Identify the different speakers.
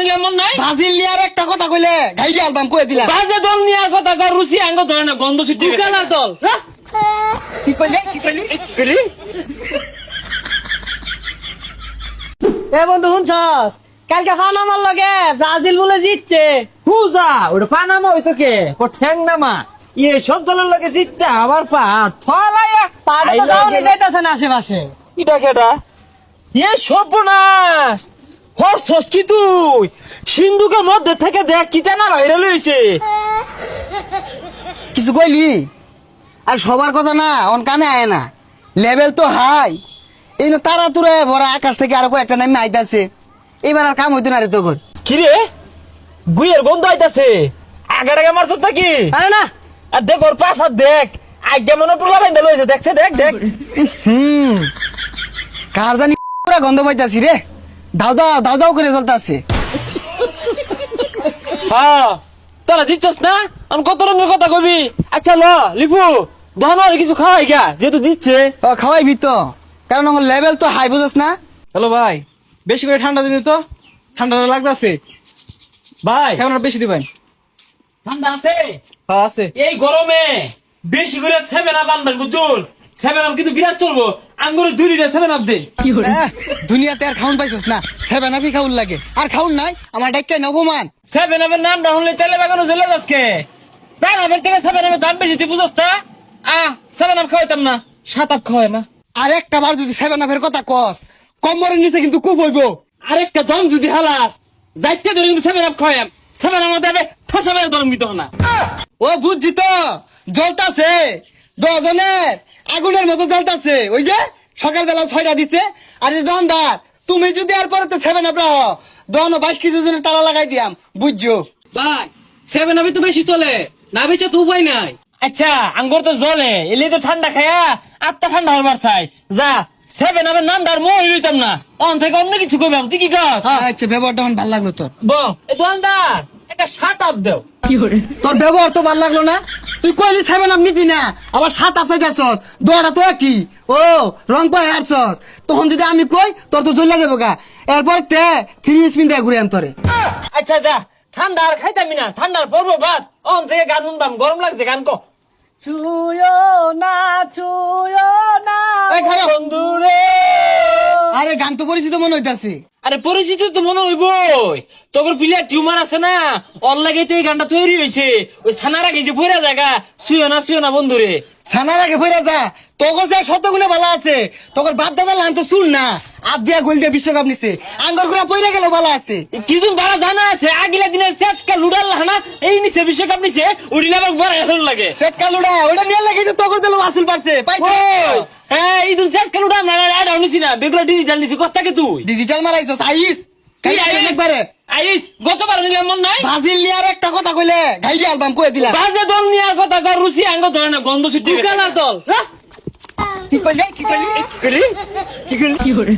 Speaker 1: নিলে মন নাই
Speaker 2: ব্রাজিল নিয়ে আর একটা কথা কইলে গাইডি অ্যালবাম কই দিলা
Speaker 1: বাজে দল নিয়ে কথা কর রুচি আঙ্গ ধরে না গন্ধ ছুটি
Speaker 2: কালার দল কি কইলি
Speaker 3: এ বন্ধু শুনছস কালকে পানামার লগে ব্রাজিল বলে জিতছে
Speaker 1: হুজা ওটা পানামা হইতো কে ও ঠ্যাং নামা ইয়ে সব দলের লগে জিততে আবার পাট ফলায়া
Speaker 3: পাড়ে তো যাওনি যাইতাছে না আশেপাশে
Speaker 1: এটা কেটা ইয়ে সর্বনাশ হরছস কি তুই সিন্ধুকের মধ্যে থেকে দেখ কি না বাইরে লইছে
Speaker 2: কিছু কইলি আর সবার কথা না অন কানে আয় না লেভেল তো হাই এই না তারা তুরে ভরা আকাশ থেকে আর কয়েকটা নামে আইতাছে এবার আর কাম হইতো না রে তোর
Speaker 1: কি রে গুইয়ের গন্ধ আইতাছে আগে আগে মারছস নাকি
Speaker 3: আরে না
Speaker 1: আর দেখ ওর পাশ আর দেখ আগে মনে পুরো বাইন্দা লইছে দেখছে দেখ দেখ
Speaker 2: কার জানি পুরা গন্ধ পাইতাছি রে দাও দাও করে চলতাছে
Speaker 1: হ্যাঁ তোরা দিচ্ছস না আমি কত রঙের কথা কবি আচ্ছা ল লিপু দহন আর কিছু খাওয়াই গা যেহেতু দিচ্ছে
Speaker 2: খাওয়াইবি তো কারণ আমার লেভেল তো হাই বুঝছ না
Speaker 4: হ্যালো ভাই বেশি করে ঠান্ডা দিন তো ঠান্ডা লাগতেছে
Speaker 1: ভাই
Speaker 4: কেমন বেশি দিবেন
Speaker 1: ঠান্ডা আছে
Speaker 4: হ্যাঁ আছে
Speaker 1: এই গরমে বেশি করে 7 আপ আনবেন বুঝুন 7 আপ কিন্তু বিরাট চলবো আঙ্গুরে 2 লিটার 7 আপ দেন
Speaker 2: দুনিয়াতে আর খাউন পাইছস না 7 আপই খাউন লাগে আর খাউন নাই আমার ডাক্তার নবমান
Speaker 1: 7 আপের নাম রাহুল তেলে বাগানো চলে যাচ্ছে প্রাণ আপের থেকে 7 আপের দাম বেশি তুই বুঝছ তা 7 আপ খাওয়াইতাম না 7 আপ খাওয়াই না
Speaker 2: আর একটা বার যদি 7 আপের কথা কস কমরের নিচে কিন্তু খুব হইবো
Speaker 1: আরেকটা দম যদি হালাস যাইতে ধরে কিন্তু 7 আপ খাওয়াইম 7 আপ দেবে ঠাসা মেরে দম দিত না
Speaker 2: ও বুঝছি তো জ্বলতাছে 10 জনের আগুনের মতো জ্বলতাছে ওই যে সকালবেলা 6টা দিছে আর যে দোকানদার তুমি যদি আর পরে 7 আপ রাখো 22 কেজি জনের তালা লাগাই দিয়াম বুঝছো
Speaker 4: ভাই 7 আপই তো বেশি চলে না বেচে তো উপায় নাই
Speaker 1: আচ্ছা আঙ্গুর তো জ্বলে এলে তো ঠান্ডা খায়া আত্মা ঠান্ডা হবার চাই যা 7 আপের নাম ডার মই লইতাম না অন থেকে অন্য কিছু কইবাম তুই কি কস
Speaker 2: আচ্ছা ব্যবহারটা আমার ভালো লাগলো তোর
Speaker 1: বল এ দোকানদার একটা 7 আপ দাও
Speaker 2: তোর ব্যবহার তো ভালো লাগলো না তুই কইলি 7 আপ নিতি না আবার 7 আপ চাইতাছস দোয়াটা তো কি ও রং পাই আসছস তখন যদি আমি কই তোর তো জ্বলে যাবো গা এরপর তে 3 স্পিন দিয়ে ঘুরে আম তোরে
Speaker 1: আচ্ছা যা ঠান্ডা আর খাইতামি না ঠান্ডার পর্ব বাদ অন থেকে গান শুনবাম গরম লাগছে গান কো
Speaker 3: ছুঁয়ো না
Speaker 2: এই খারাপ।
Speaker 1: বন্ধু রে
Speaker 2: আরে গান তো পরিচিত মনে হইতাছে
Speaker 1: আরে পরিচিত তো মনে হইবই তোর প্লেয়ার টিউমার আছে না অন লাগে তো এই গানটা তৈরি হয়েছে ওই ছানার আগে যে পয়রা জায়গা শুয়ো না বন্ধু রে
Speaker 2: ছানার আগে ফিরে যা তোর যে শতগুণে ভালো আছে তোর বাপ দাদা লান তো শুন না আপ দিয়া গোল দিয়ে বিশ্বকাপ নিছে আঙ্গর গুলা পইরা গেল ভালো আছে
Speaker 1: কিছু বাড়া জানা আছে আগিলা দিনে সেটকা লুডার লাহানা এই নিচে বিশ্বকাপ নিচে উড়িলে আবার বড় এখন লাগে
Speaker 2: সেট কালুড়া ওটা নিয়ে লাগে তো তোর দিল আসল পারছে পাইছে
Speaker 1: হ্যাঁ এই তুই সেটকা লুডার না আর নিছি না বেগুলা ডিজিটাল নিছি কস্তাকে তুই
Speaker 2: ডিজিটাল মারাইছস আইস
Speaker 1: তুই
Speaker 2: কাই
Speaker 1: আইস
Speaker 2: একবারে
Speaker 1: আইস গতবার নিলাম মন নাই
Speaker 2: ব্রাজিল নিয়ে আর একটা কথা কইলে গাইডি অ্যালবাম কই দিলা
Speaker 1: বাজে দল নিয়ে কথা কর রুচি আঙ্গ ধরে না গন্ধ ছুটি
Speaker 3: কালার দল
Speaker 2: কি কইলি
Speaker 1: কি করি